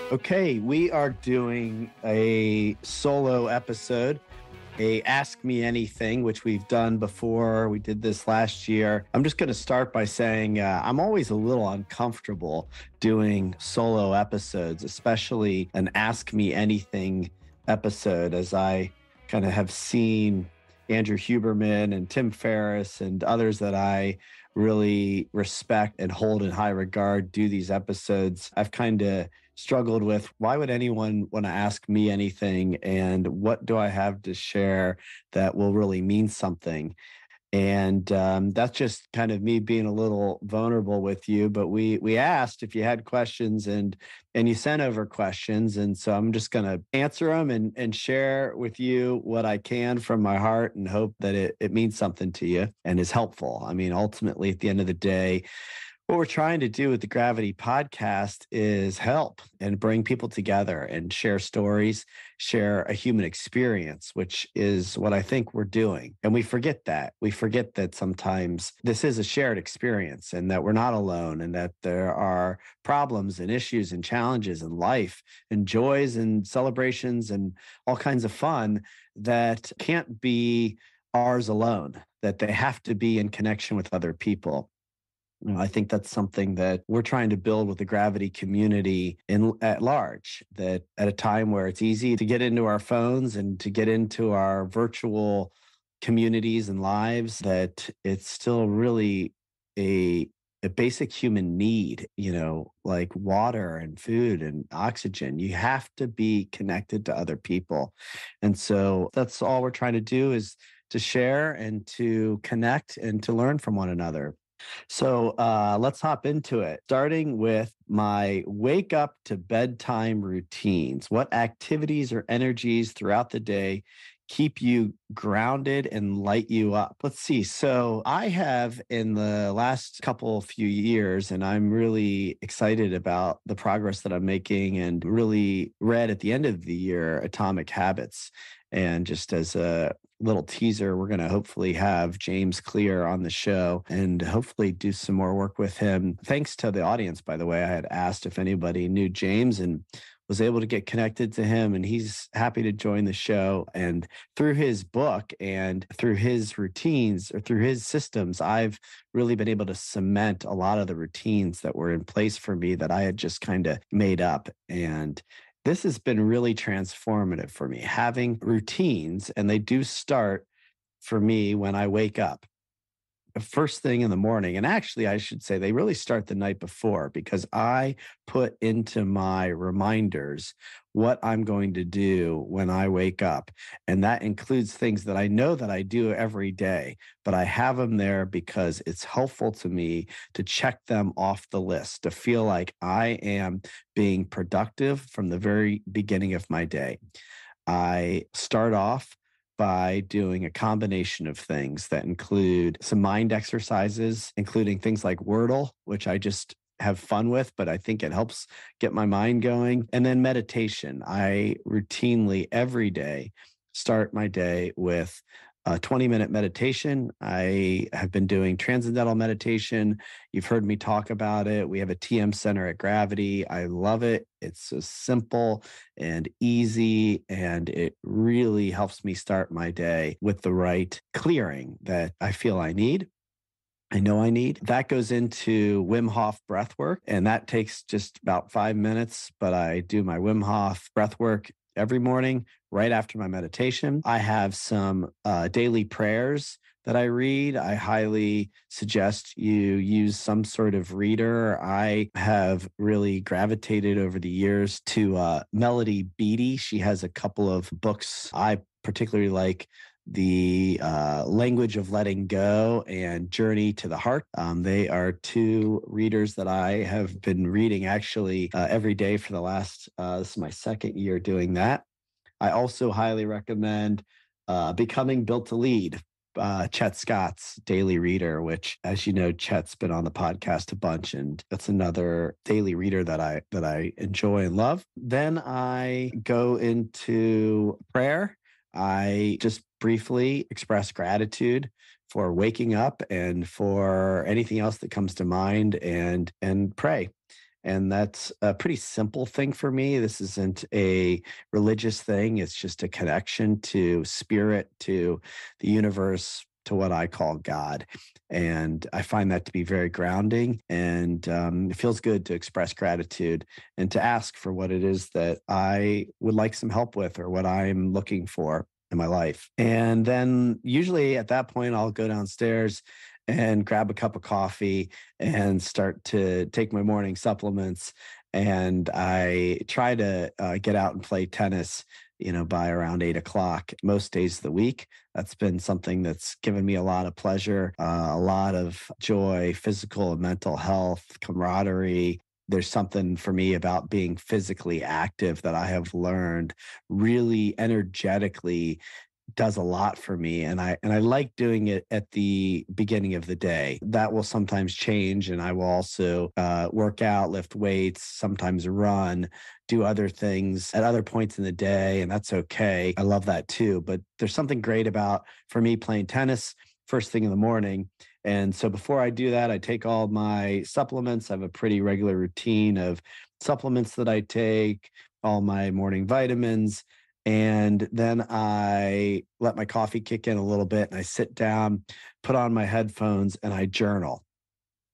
Okay, we are doing a solo episode, a Ask Me Anything, which we've done before. We did this last year. I'm just going to start by saying I'm always a little uncomfortable doing solo episodes, especially an Ask Me Anything episode, as I kind of have seen Andrew Huberman and Tim Ferriss and others that I really respect and hold in high regard do these episodes. I've kind of struggled with, why would anyone want to ask me anything, and what do I have to share that will really mean something? And that's just kind of me being a little vulnerable with you. But we asked if you had questions, and you sent over questions, and so I'm just going to answer them and share with you what I can from my heart, and hope that it means something to you and is helpful. I mean, ultimately, at the end of the day, what we're trying to do with the Gravity podcast is help and bring people together and share stories, share a human experience, which is what I think we're doing. And we forget that. We forget that sometimes this is a shared experience, and that we're not alone, and that there are problems and issues and challenges in life and joys and celebrations and all kinds of fun that can't be ours alone, that they have to be in connection with other people. I think that's something that we're trying to build with the Gravity community at large, that at a time where it's easy to get into our phones and to get into our virtual communities and lives, that it's still really a basic human need, like water and food and oxygen. You have to be connected to other people. And so that's all we're trying to do, is to share and to connect and to learn from one another. So let's hop into it, starting with my wake up to bedtime routines. What activities or energies throughout the day keep you grounded and light you up? Let's see. So I have, in the last few years, and I'm really excited about the progress that I'm making, and really read at the end of the year Atomic Habits. And just as a little teaser, we're going to hopefully have James Clear on the show and hopefully do some more work with him. Thanks to the audience, by the way. I had asked if anybody knew James and was able to get connected to him, and he's happy to join the show. And through his book and through his routines, or through his systems, I've really been able to cement a lot of the routines that were in place for me that I had just kind of made up. And this has been really transformative for me, having routines, and they do start for me when I wake up. The first thing in the morning, and actually I should say they really start the night before, because I put into my reminders what I'm going to do when I wake up. And that includes things that I know that I do every day, but I have them there because it's helpful to me to check them off the list, to feel like I am being productive from the very beginning of my day. I start off by doing a combination of things that include some mind exercises, including things like Wordle, which I just have fun with, but I think it helps get my mind going. And then meditation. I routinely every day start my day with a 20-minute meditation. I have been doing transcendental meditation. You've heard me talk about it. We have a TM center at Gravity. I love it. It's so simple and easy, and it really helps me start my day with the right clearing that I feel I need. I know I need. That goes into Wim Hof breath work, and that takes just about 5 minutes, but I do my Wim Hof breath work every morning right after my meditation. I have some daily prayers that I read. I highly suggest you use some sort of reader. I have really gravitated over the years to Melody Beattie. She has a couple of books I particularly like, The Language of Letting Go and Journey to the Heart. They are two readers that I have been reading actually every day for the last, this is my second year doing that. I also highly recommend Becoming Built to Lead, Chet Scott's daily reader, which, as you know, Chet's been on the podcast a bunch, and that's another daily reader that I enjoy and love. Then I go into prayer. I just briefly express gratitude for waking up and for anything else that comes to mind, and pray. And that's a pretty simple thing for me. This isn't a religious thing, it's just a connection to spirit, to the universe, to what I call God. And I find that to be very grounding. And it feels good to express gratitude and to ask for what it is that I would like some help with or what I'm looking for in my life. And then usually at that point, I'll go downstairs and grab a cup of coffee and start to take my morning supplements. And I try to get out and play tennis, by around 8 o'clock most days of the week. That's been something that's given me a lot of pleasure, a lot of joy, physical and mental health, camaraderie. There's something for me about being physically active that I have learned really energetically does a lot for me, and I like doing it at the beginning of the day. That will sometimes change, and I will also work out, lift weights, sometimes run, do other things at other points in the day, and that's okay. I love that too. But there's something great about, for me, playing tennis first thing in the morning. And so before I do that, I take all my supplements. I have a pretty regular routine of supplements that I take, all my morning vitamins. And then I let my coffee kick in a little bit and I sit down, put on my headphones, and I journal.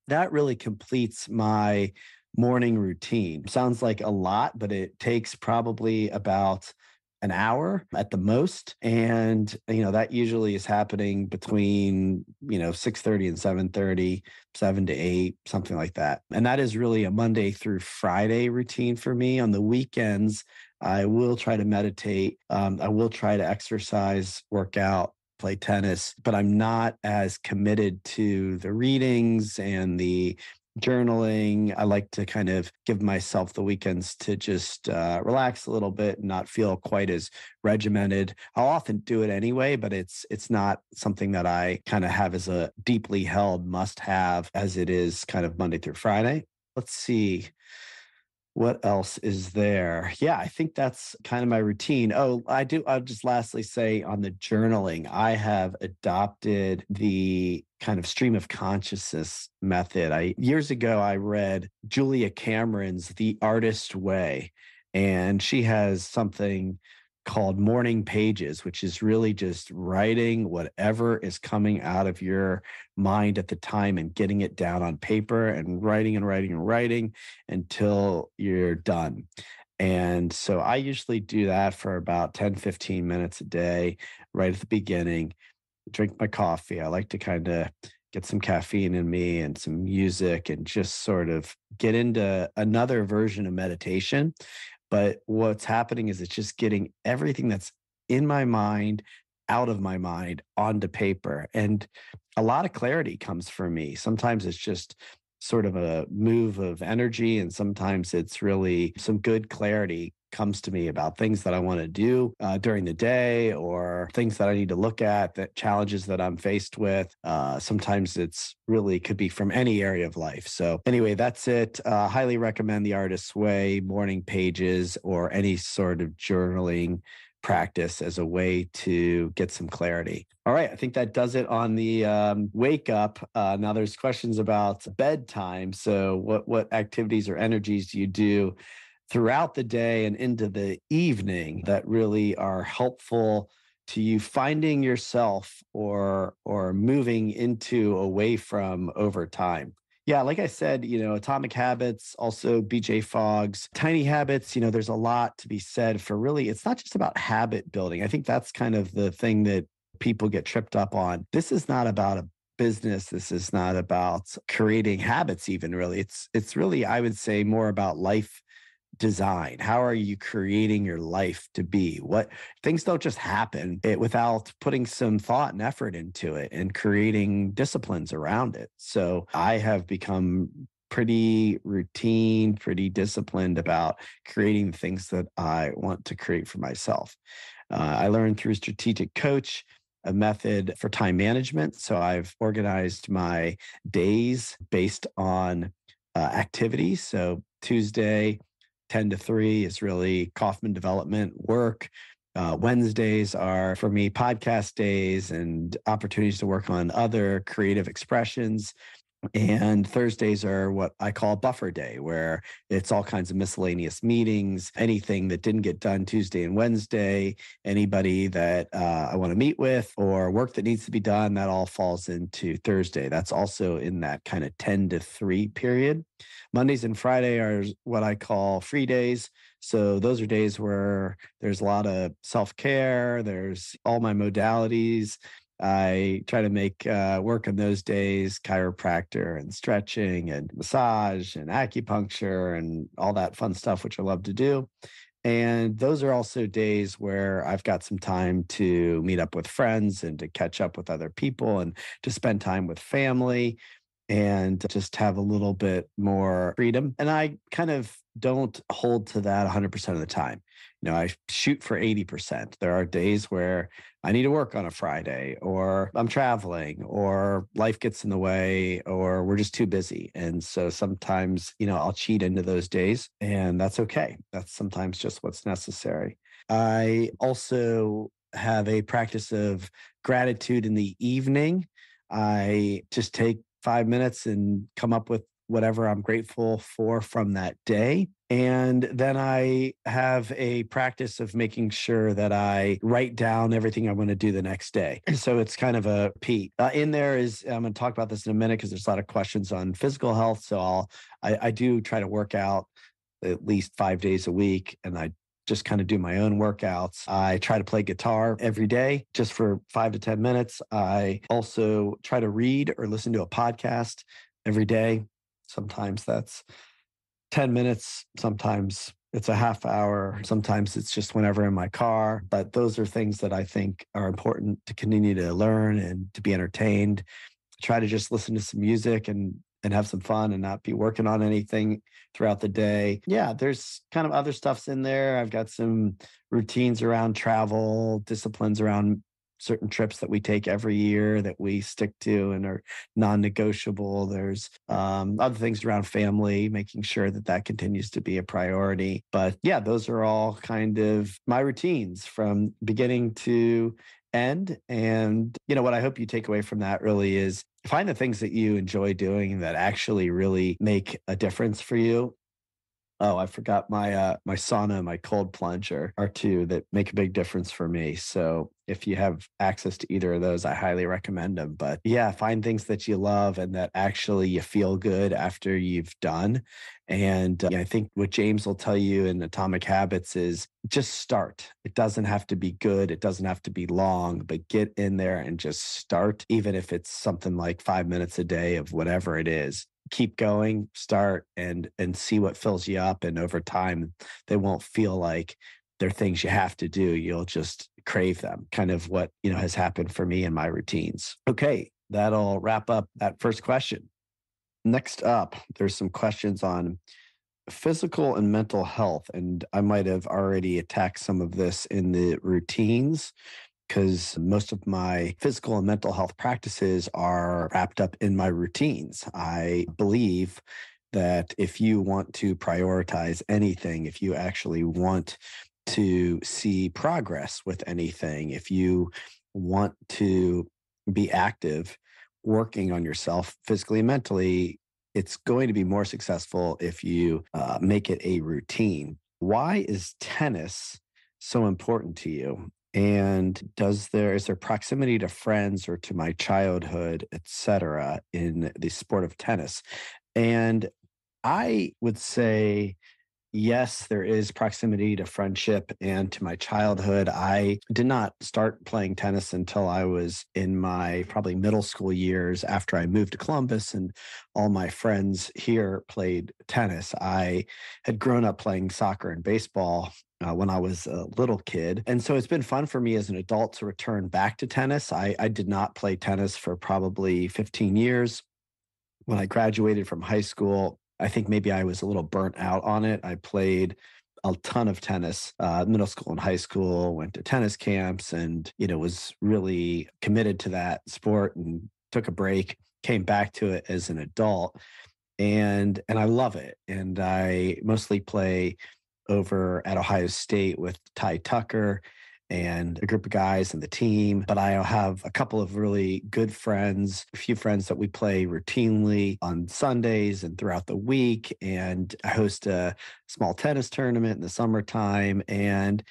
That really completes my morning routine. Sounds like a lot, but it takes probably about an hour at the most. And, that usually is happening between, 6:30 and 7:30, 7 to 8, something like that. And that is really a Monday through Friday routine for me. On the weekends, I will try to meditate. I will try to exercise, work out, play tennis, but I'm not as committed to the readings and the journaling. I like to kind of give myself the weekends to just relax a little bit and not feel quite as regimented. I'll often do it anyway, but it's not something that I kind of have as a deeply held must have as it is kind of Monday through Friday. Let's see. What else is there? Yeah, I think that's kind of my routine. Oh, I'll just lastly say on the journaling, I have adopted the kind of stream of consciousness method. Years ago I read Julia Cameron's The Artist Way, and she has something called morning pages, which is really just writing whatever is coming out of your mind at the time and getting it down on paper and writing and writing and writing until you're done. And so I usually do that for about 10, 15 minutes a day, right at the beginning, drink my coffee. I like to kind of get some caffeine in me and some music and just sort of get into another version of meditation. But what's happening is it's just getting everything that's in my mind out of my mind onto paper. And a lot of clarity comes from me. Sometimes it's just sort of a move of energy, and sometimes it's really some good clarity comes to me about things that I want to do during the day or things that I need to look at, that challenges that I'm faced with. Sometimes it's really could be from any area of life. So anyway, that's it. Highly recommend The Artist's Way, morning pages, or any sort of journaling practice as a way to get some clarity. All right, I think that does it on the wake up. Now there's questions about bedtime. So what activities or energies do you do throughout the day and into the evening that really are helpful to you finding yourself or moving into away from over time? Yeah, like I said, Atomic Habits, also BJ Fogg's Tiny Habits, there's a lot to be said for really, it's not just about habit building. I think that's kind of the thing that people get tripped up on. This is not about a business. This is not about creating habits even really. It's really, I would say, more about life design. How are you creating your life to be? What things don't just happen without putting some thought and effort into it and creating disciplines around it. So I have become pretty routine, pretty disciplined about creating the things that I want to create for myself. I learned through Strategic Coach a method for time management. So I've organized my days based on activities. So Tuesday, 10 to 3 is really Kaufman development work. Wednesdays are for me podcast days and opportunities to work on other creative expressions. And Thursdays are what I call buffer day, where it's all kinds of miscellaneous meetings, anything that didn't get done Tuesday and Wednesday, anybody that I want to meet with, or work that needs to be done, that all falls into Thursday. That's also in that kind of 10 to 3 period. Mondays and Friday are what I call free days. So those are days where there's a lot of self care, there's all my modalities. I try to make work on those days, chiropractor and stretching and massage and acupuncture and all that fun stuff, which I love to do. And those are also days where I've got some time to meet up with friends and to catch up with other people and to spend time with family and just have a little bit more freedom. And I kind of don't hold to that 100% of the time. I shoot for 80%. There are days where I need to work on a Friday, or I'm traveling, or life gets in the way, or we're just too busy. And so sometimes, I'll cheat into those days, and that's okay. That's sometimes just what's necessary. I also have a practice of gratitude in the evening. I just take 5 minutes and come up with whatever I'm grateful for from that day. And then I have a practice of making sure that I write down everything I want to do the next day. So it's kind of a repeat. In there is, I'm going to talk about this in a minute because there's a lot of questions on physical health. So I do try to work out at least 5 days a week, and I just kind of do my own workouts. I try to play guitar every day just for 5 to 10 minutes. I also try to read or listen to a podcast every day. Sometimes that's 10 minutes. Sometimes it's a half hour. Sometimes it's just whenever in my car. But those are things that I think are important to continue to learn and to be entertained. Try to just listen to some music and have some fun and not be working on anything throughout the day. Yeah, there's kind of other stuffs in there. I've got some routines around travel, disciplines around certain trips that we take every year that we stick to and are non-negotiable. There's other things around family, making sure that that continues to be a priority. But yeah, those are all kind of my routines from beginning to end. And, what I hope you take away from that really is find the things that you enjoy doing that actually really make a difference for you. Oh, I forgot my sauna and my cold plunge are two that make a big difference for me. So if you have access to either of those, I highly recommend them. But yeah, find things that you love and that actually you feel good after you've done. And I think what James will tell you in Atomic Habits is just start. It doesn't have to be good. It doesn't have to be long, but get in there and just start, even if it's something like 5 minutes a day of whatever it is. Keep going, start and see what fills you up. And over time, they won't feel like they're things you have to do. You'll just crave them, kind of what, has happened for me in my routines. Okay, that'll wrap up that first question. Next up, there's some questions on physical and mental health. And I might have already attacked some of this in the routines because most of my physical and mental health practices are wrapped up in my routines. I believe that if you want to prioritize anything, if you actually want to see progress with anything, if you want to be active, working on yourself physically and mentally, it's going to be more successful if you make it a routine. Why is tennis so important to you? And is there proximity to friends or to my childhood, et cetera, in the sport of tennis? And I would say, yes, there is proximity to friendship and to my childhood. I did not start playing tennis until I was in my probably middle school years after I moved to Columbus and all my friends here played tennis. I had grown up playing soccer and baseball when I was a little kid. And so it's been fun for me as an adult to return back to tennis. I did not play tennis for probably 15 years. When I graduated from high school, I think maybe I was a little burnt out on it. I played a ton of tennis, middle school and high school, went to tennis camps and, was really committed to that sport and took a break, came back to it as an adult and I love it. And I mostly play over at Ohio State with Ty Tucker. and a group of guys and the team. But I have a couple of really good friends, a few friends that we play routinely on Sundays and throughout the week. And I host a small tennis tournament in the summertime. And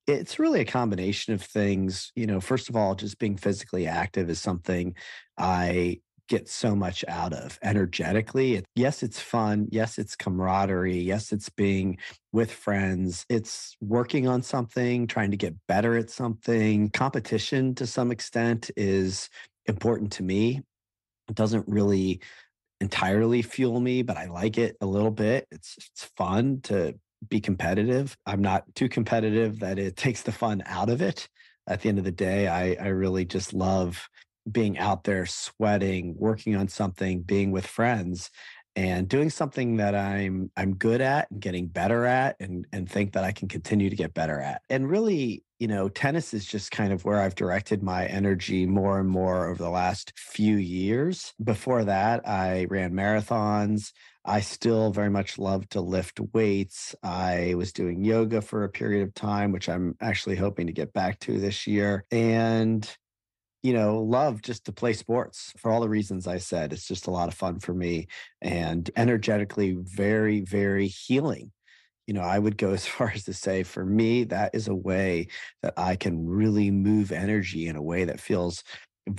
it's really a combination of things. First of all, just being physically active is something I get so much out of energetically. Yes, it's fun. Yes, it's camaraderie. Yes, it's being with friends. It's working on something, trying to get better at something. Competition to some extent is important to me. It doesn't really entirely fuel me, but I like it a little bit. It's fun to be competitive. I'm not too competitive that it takes the fun out of it. At the end of the day, I really just love being out there sweating, working on something, being with friends and doing something that I'm good at and getting better at and think that I can continue to get better at. And really, tennis is just kind of where I've directed my energy more and more over the last few years. Before that, I ran marathons. I still very much love to lift weights. I was doing yoga for a period of time, which I'm actually hoping to get back to this year. And love just to play sports for all the reasons I said. It's just a lot of fun for me and energetically very, very healing. I would go as far as to say for me, that is a way that I can really move energy in a way that feels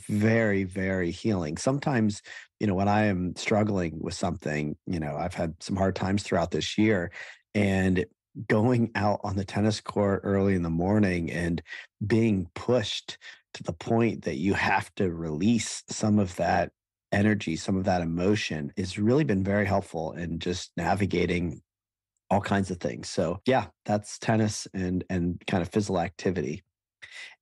very, very healing. Sometimes, when I am struggling with something, I've had some hard times throughout this year and going out on the tennis court early in the morning and being pushed to the point that you have to release some of that energy, some of that emotion has really been very helpful in just navigating all kinds of things. So yeah, that's tennis and kind of physical activity.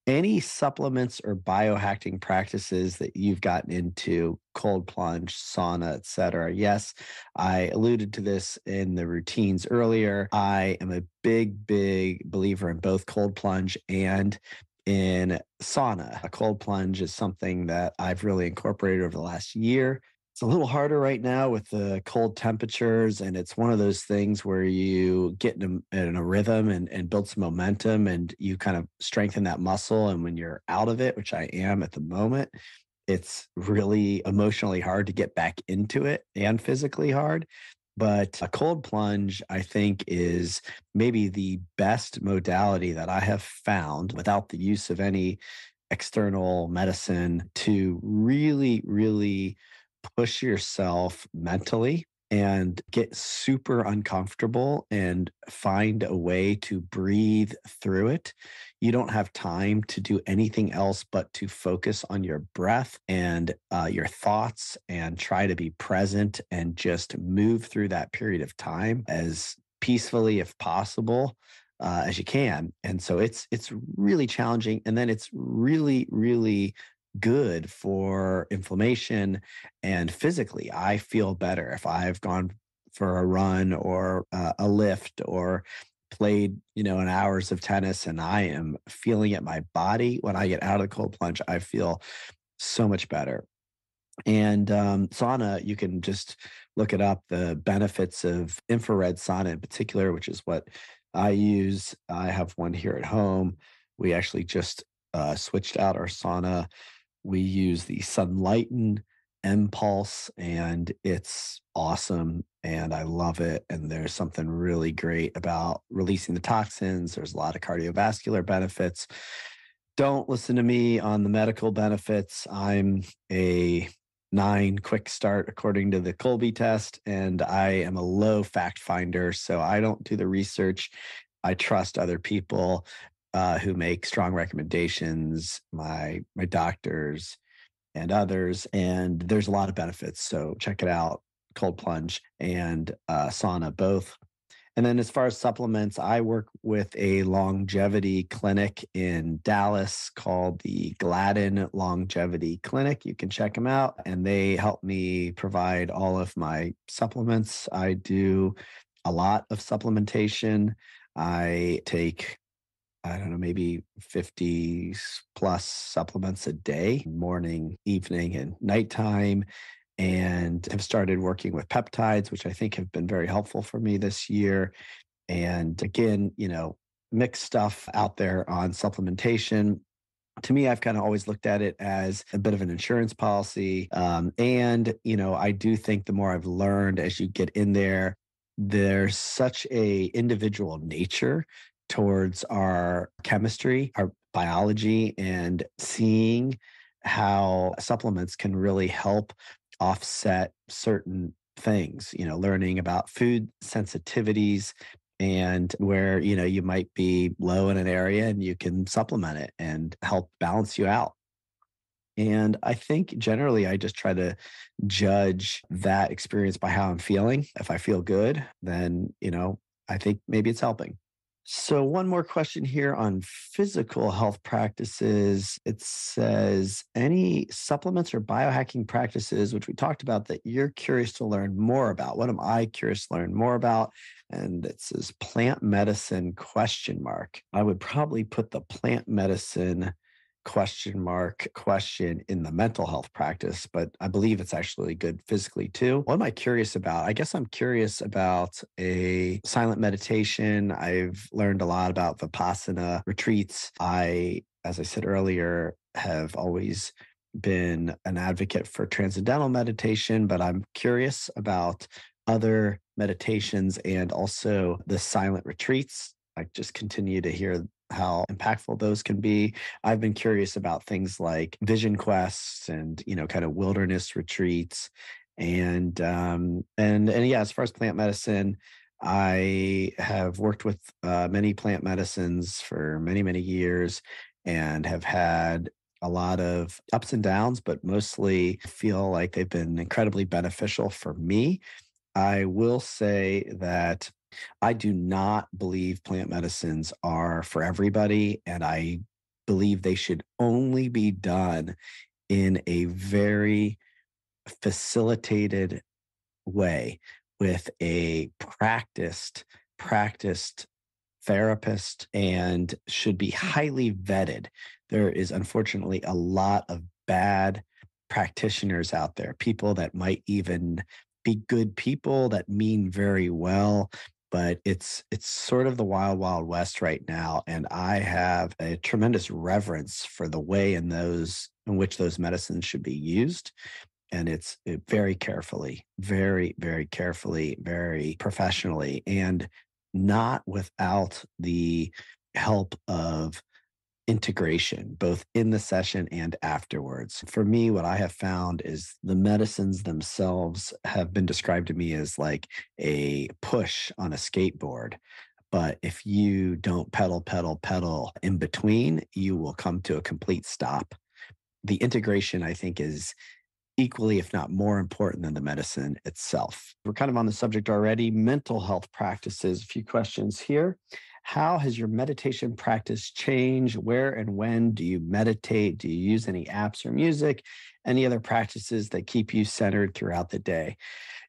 Any supplements or biohacking practices that you've gotten into, cold plunge, sauna, et cetera? Yes, I alluded to this in the routines earlier. I am a big, big believer in both cold plunge and in sauna. A cold plunge is something that I've really incorporated over the last year. It's a little harder right now with the cold temperatures, and it's one of those things where you get in a rhythm and build some momentum, and you kind of strengthen that muscle. And when you're out of it, which I am at the moment, it's really emotionally hard to get back into it and physically hard. But a cold plunge, I think, is maybe the best modality that I have found without the use of any external medicine to really, really push yourself mentally and get super uncomfortable and find a way to breathe through it. You don't have time to do anything else but to focus on your breath and your thoughts and try to be present and just move through that period of time as peacefully, if possible, as you can. And so it's really challenging, and then it's really, really good for inflammation and physically. I feel better if I've gone for a run or a lift or played, an hours of tennis and I am feeling it my body. When I get out of the cold plunge, I feel so much better. And sauna, you can just look it up, the benefits of infrared sauna in particular, which is what I use. I have one here at home. We actually just switched out our sauna. We use the Sunlighten Impulse, and it's awesome. And I love it. And there's something really great about releasing the toxins. There's a lot of cardiovascular benefits. Don't listen to me on the medical benefits. I'm a 9 quick start according to the Colby test, and I am a low fact finder. So I don't do the research. I trust other people who make strong recommendations, my doctors and others. And there's a lot of benefits. So check it out, cold plunge and sauna both. And then as far as supplements, I work with a longevity clinic in Dallas called the Gladden Longevity Clinic. You can check them out, and they help me provide all of my supplements. I do a lot of supplementation. I take, I don't know, maybe 50 plus supplements a day, morning, evening, and nighttime, and have started working with peptides, which I think have been very helpful for me this year. And again, mixed stuff out there on supplementation. To me, I've kind of always looked at it as a bit of an insurance policy. I do think the more I've learned as you get in there, there's such a individual nature towards our chemistry, our biology, and seeing how supplements can really help offset certain things, learning about food sensitivities and where you might be low in an area and you can supplement it and help balance you out. And I think generally I just try to judge that experience by how I'm feeling. If I feel good, then I think maybe it's helping. So, one more question here on physical health practices. It says, any supplements or biohacking practices, which we talked about, that you're curious to learn more about? What am I curious to learn more about? And it says plant medicine question mark. I would probably put the plant medicine question mark question in the mental health practice, but I believe it's actually good physically too. What am I curious about? I guess I'm curious about a silent meditation. I've learned a lot about Vipassana retreats. As I said earlier, have always been an advocate for transcendental meditation, but I'm curious about other meditations and also the silent retreats. I just continue to hear how impactful those can be. I've been curious about things like vision quests and, kind of wilderness retreats. And yeah, as far as plant medicine, I have worked with many plant medicines for many, many years and have had a lot of ups and downs, but mostly feel like they've been incredibly beneficial for me. I will say that I do not believe plant medicines are for everybody, and I believe they should only be done in a very facilitated way with a practiced therapist and should be highly vetted. There is unfortunately a lot of bad practitioners out there, people that might even be good people that mean very well, but it's sort of the wild west right now, and I have a tremendous reverence for the way in which those medicines should be used, and very carefully, very carefully, very professionally, and not without the help of integration, both in the session and afterwards. For me, what I have found is the medicines themselves have been described to me as like a push on a skateboard. But if you don't pedal in between, you will come to a complete stop. The integration, I think, is equally, if not more important than the medicine itself. We're kind of on the subject already. Mental health practices, a few questions here. How has your meditation practice changed? Where and when do you meditate? Do you use any apps or music? Any other practices that keep you centered throughout the day?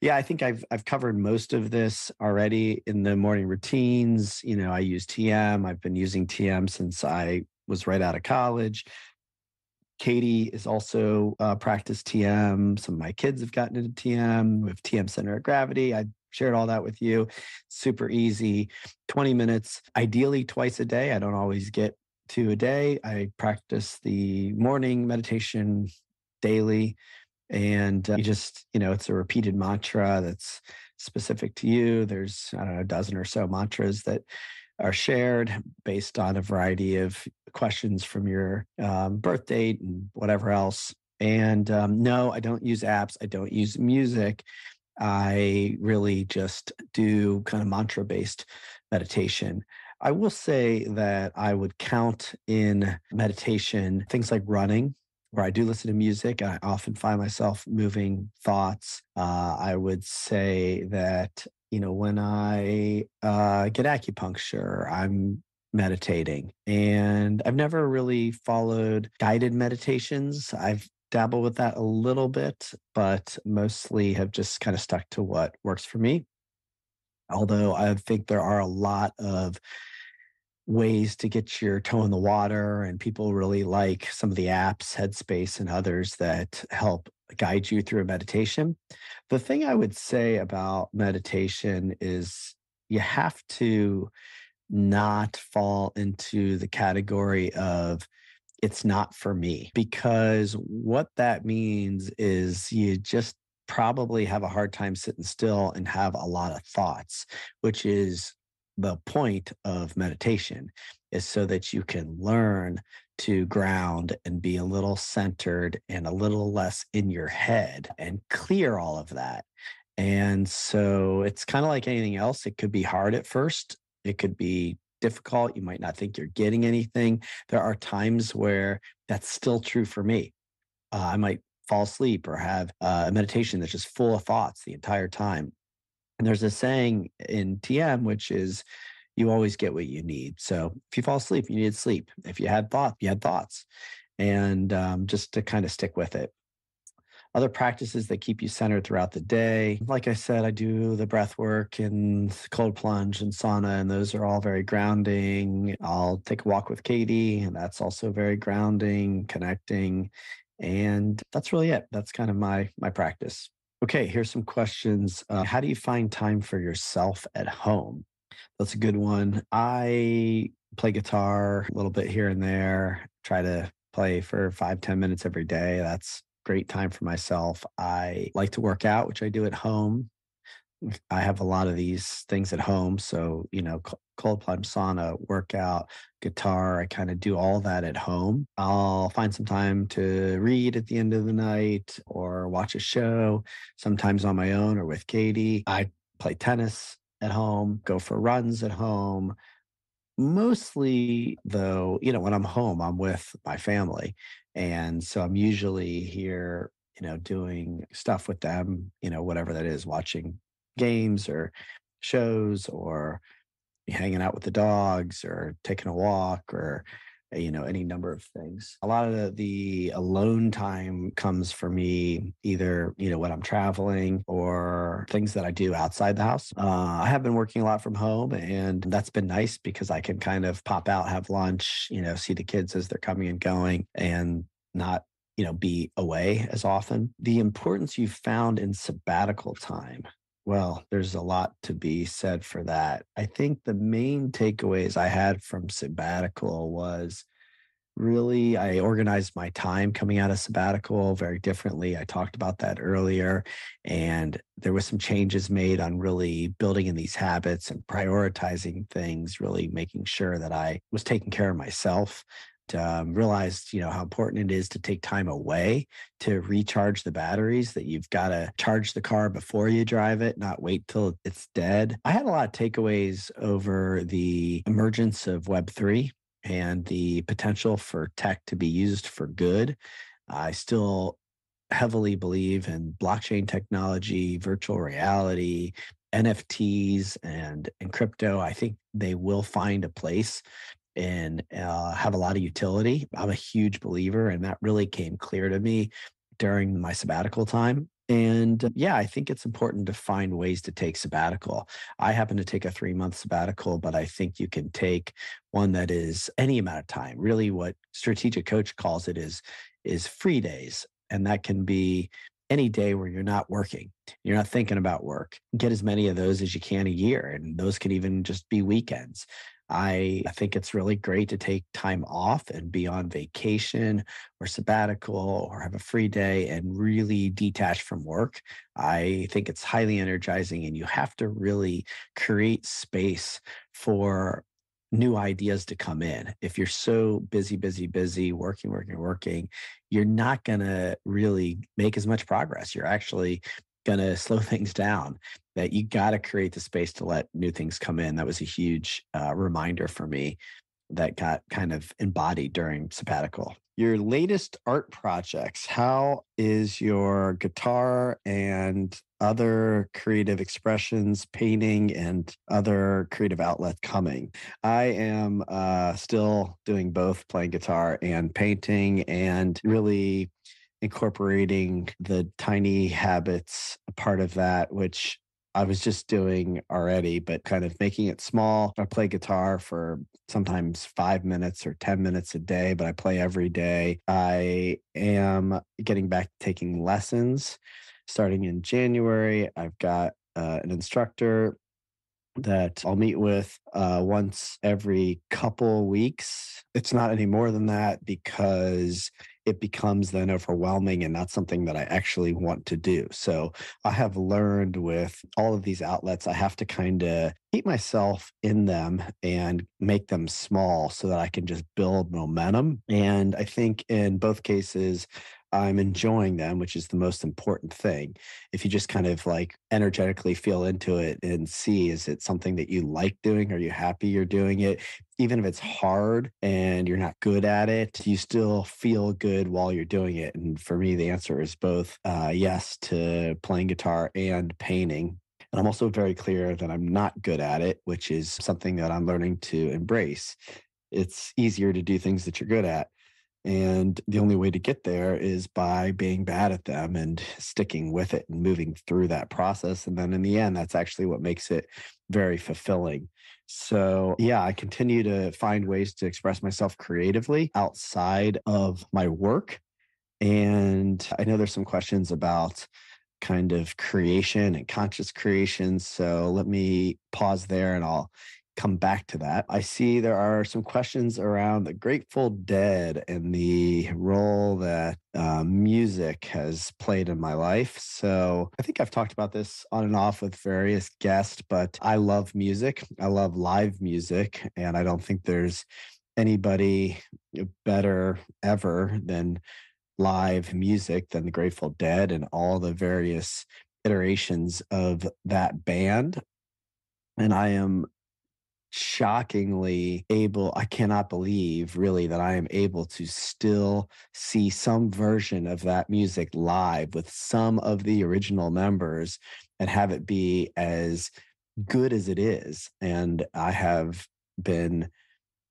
Yeah, I think I've covered most of this already in the morning routines. I use TM. I've been using TM since I was right out of college. Katie is also practiced TM. Some of my kids have gotten into TM. We have TM Center of Gravity. I shared all that with you. Super easy, 20 minutes, ideally twice a day. I don't always get to a day. I practice the morning meditation daily. And it's a repeated mantra that's specific to you. There's, I don't know, a dozen or so mantras that are shared based on a variety of questions from your birth date and whatever else. And no, I don't use apps. I don't use music. I really just do kind of mantra based meditation. I will say that I would count in meditation things like running, where I do listen to music. I often find myself moving thoughts. I would say that, when I get acupuncture, I'm meditating. And I've never really followed guided meditations. I've dabbled with that a little bit, but mostly have just kind of stuck to what works for me. Although I think there are a lot of ways to get your toe in the water, and people really like some of the apps, Headspace and others, that help guide you through a meditation. The thing I would say about meditation is you have to not fall into the category of it's not for me, because what that means is you just probably have a hard time sitting still and have a lot of thoughts, which is the point of meditation, is so that you can learn to ground and be a little centered and a little less in your head and clear all of that. And so it's kind of like anything else. It could be hard at first. It could be difficult. You might not think you're getting anything. There are times where that's still true for me. I might fall asleep or have a meditation that's just full of thoughts the entire time. And there's a saying in TM, which is you always get what you need. So if you fall asleep, you needed sleep. If you had thought, you had thoughts. And just to kind of stick with it. Other practices that keep you centered throughout the day. Like I said, I do the breath work and cold plunge and sauna, and those are all very grounding. I'll take a walk with Katie, and that's also very grounding, connecting. And that's really it. That's kind of my practice. Okay, here's some questions. How do you find time for yourself at home? That's a good one. I play guitar a little bit here and there, try to play for 5, 10 minutes every day. That's great time for myself. I like to work out, which I do at home. I have a lot of these things at home. So, cold plunge, sauna, workout, guitar, I kind of do all that at home. I'll find some time to read at the end of the night or watch a show, sometimes on my own or with Katie. I play tennis at home, go for runs at home. Mostly, though, when I'm home, I'm with my family. And so I'm usually here, doing stuff with them, whatever that is, watching games or shows or hanging out with the dogs or taking a walk or any number of things. A lot of the alone time comes for me either when I'm traveling or things that I do outside the house. I have been working a lot from home, and that's been nice because I can kind of pop out, have lunch, see the kids as they're coming and going, and not be away as often. The importance you found in sabbatical time, well, there's a lot to be said for that. I think the main takeaways I had from sabbatical was really I organized my time coming out of sabbatical very differently. I talked about that earlier, and there was some changes made on really building in these habits and prioritizing things, really making sure that I was taking care of myself. Realized how important it is to take time away to recharge the batteries, that you've got to charge the car before you drive it, not wait till it's dead. I had a lot of takeaways over the emergence of Web3 and the potential for tech to be used for good. I still heavily believe in blockchain technology, virtual reality, NFTs, and crypto. I think they will find a place and have a lot of utility. I'm a huge believer, and that really came clear to me during my sabbatical time. And yeah, I think it's important to find ways to take sabbatical. I happen to take a 3 month sabbatical, but I think you can take one that is any amount of time. Really, what Strategic Coach calls it is free days. And that can be any day where you're not working, you're not thinking about work. Get as many of those as you can a year. And those can even just be weekends. I think it's really great to take time off and be on vacation or sabbatical or have a free day and really detach from work. I think it's highly energizing, and you have to really create space for new ideas to come in. If you're so busy, busy, busy, working, working, working, you're not going to really make as much progress. You're actually going to slow things down. That you got to create the space to let new things come in. That was a huge reminder for me that got kind of embodied during sabbatical. Your latest art projects, how is your guitar and other creative expressions, painting and other creative outlet coming? I am still doing both, playing guitar and painting, and really incorporating the tiny habits, a part of that, which I was just doing already, but kind of making it small. I play guitar for sometimes 5 minutes or 10 minutes a day, but I play every day. I am getting back to taking lessons starting in January. I've got an instructor that I'll meet with once every couple weeks. It's not any more than that because it becomes then overwhelming and not something that I actually want to do. So I have learned with all of these outlets, I have to kind of keep myself in them and make them small so that I can just build momentum. And I think in both cases, I'm enjoying them, which is the most important thing. If you just kind of like energetically feel into it and see, is it something that you like doing? Are you happy you're doing it? Even if it's hard and you're not good at it, do you still feel good while you're doing it? And for me, the answer is both yes to playing guitar and painting. And I'm also very clear that I'm not good at it, which is something that I'm learning to embrace. It's easier to do things that you're good at. And the only way to get there is by being bad at them and sticking with it and moving through that process. And then in the end, that's actually what makes it very fulfilling. So, yeah, I continue to find ways to express myself creatively outside of my work. And I know there's some questions about kind of creation and conscious creation. So let me pause there and I'll come back to that. I see there are some questions around the Grateful Dead and the role that music has played in my life. So I think I've talked about this on and off with various guests, but I love music. I love live music. And I don't think there's anybody better ever than live music than the Grateful Dead and all the various iterations of that band. And I am shockingly able, I cannot believe really that I am able to still see some version of that music live with some of the original members and have it be as good as it is. And I have been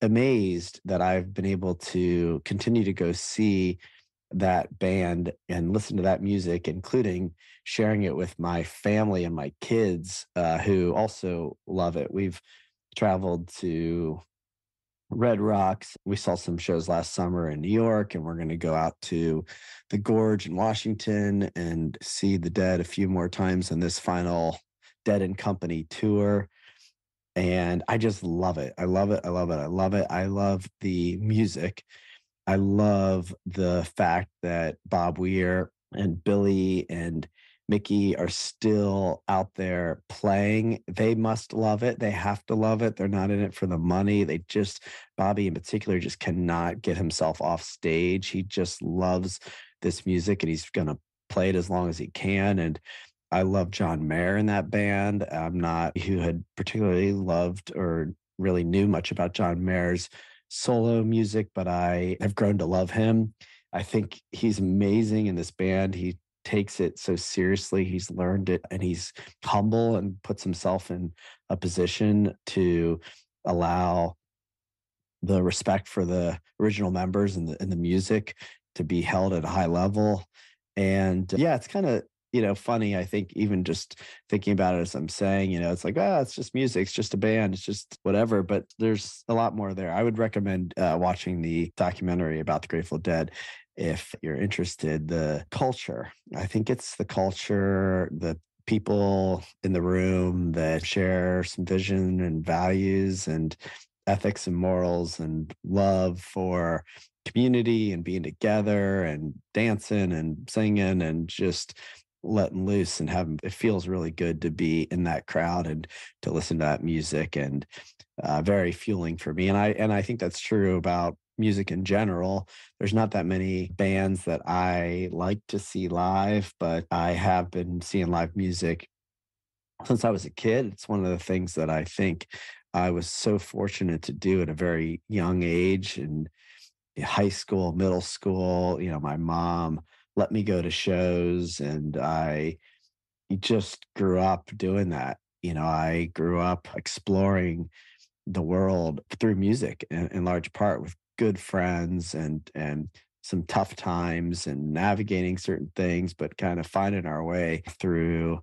amazed that I've been able to continue to go see that band and listen to that music, including sharing it with my family and my kids who also love it. We've traveled to Red Rocks. We saw some shows last summer in New York, and we're going to go out to the Gorge in Washington and see the Dead a few more times in this final Dead and Company tour. And I just love it. I love it. I love it. I love it. I love the music. I love the fact that Bob Weir and Billy and Mickey are still out there playing. They must love it. They have to love it. They're not in it for the money. They just, Bobby in particular, just cannot get himself off stage. He just loves this music and he's going to play it as long as he can. And I love John Mayer in that band. I'm not who had particularly loved or really knew much about John Mayer's solo music, but I have grown to love him. I think he's amazing in this band. He takes it so seriously. He's learned it and he's humble and puts himself in a position to allow the respect for the original members and the music to be held at a high level. And yeah, it's kind of, funny. I think even just thinking about it as I'm saying, it's like, it's just music. It's just a band. It's just whatever. But there's a lot more there. I would recommend watching the documentary about the Grateful Dead if you're interested. The culture, I think it's the culture, the people in the room that share some vision and values and ethics and morals and love for community and being together and dancing and singing and just letting loose and having it feels really good to be in that crowd and to listen to that music and very fueling for me. And I think that's true about music in general. There's not that many bands that I like to see live, but I have been seeing live music since I was a kid. It's one of the things that I think I was so fortunate to do at a very young age in high school, middle school. My mom let me go to shows and I just grew up doing that. I grew up exploring the world through music in large part with good friends and some tough times and navigating certain things, but kind of finding our way through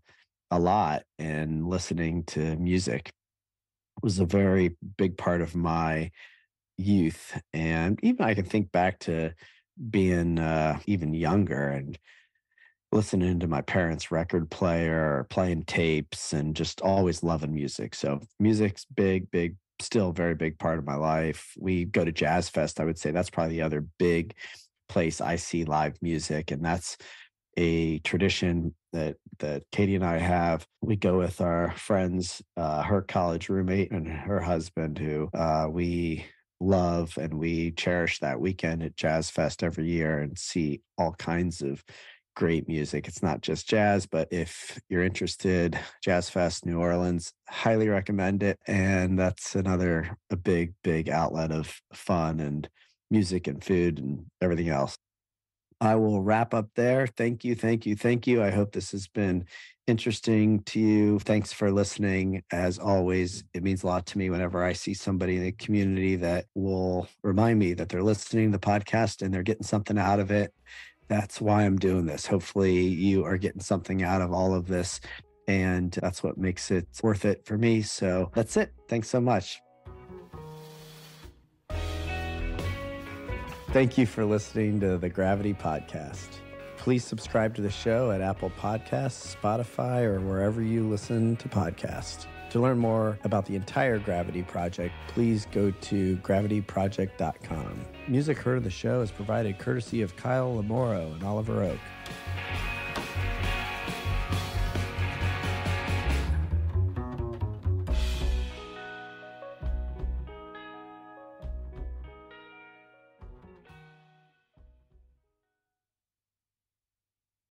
a lot and listening to music was a very big part of my youth. And even I can think back to being even younger and listening to my parents' record player, playing tapes, and just always loving music. So music's big, still very big part of my life. We go to Jazz Fest. I would say that's probably the other big place I see live music, and that's a tradition that Katie and I have. We go with our friends, her college roommate and her husband, who we love, and we cherish that weekend at Jazz Fest every year and see all kinds of great music. It's not just jazz, but if you're interested, Jazz Fest New Orleans, highly recommend it. And that's another a big outlet of fun and music and food and everything else. I will wrap up there. Thank you. I hope this has been interesting to you. Thanks for listening. As always, it means a lot to me whenever I see somebody in the community that will remind me that they're listening to the podcast and they're getting something out of it. That's why I'm doing this. Hopefully, you are getting something out of all of this, and that's what makes it worth it for me. So that's it. Thanks so much. Thank you for listening to the Gravity Podcast. Please subscribe to the show at Apple Podcasts, Spotify, or wherever you listen to podcasts. To learn more about the entire Gravity Project, please go to gravityproject.com. Music heard of the show is provided courtesy of Kyle Lamoro and Oliver Oak.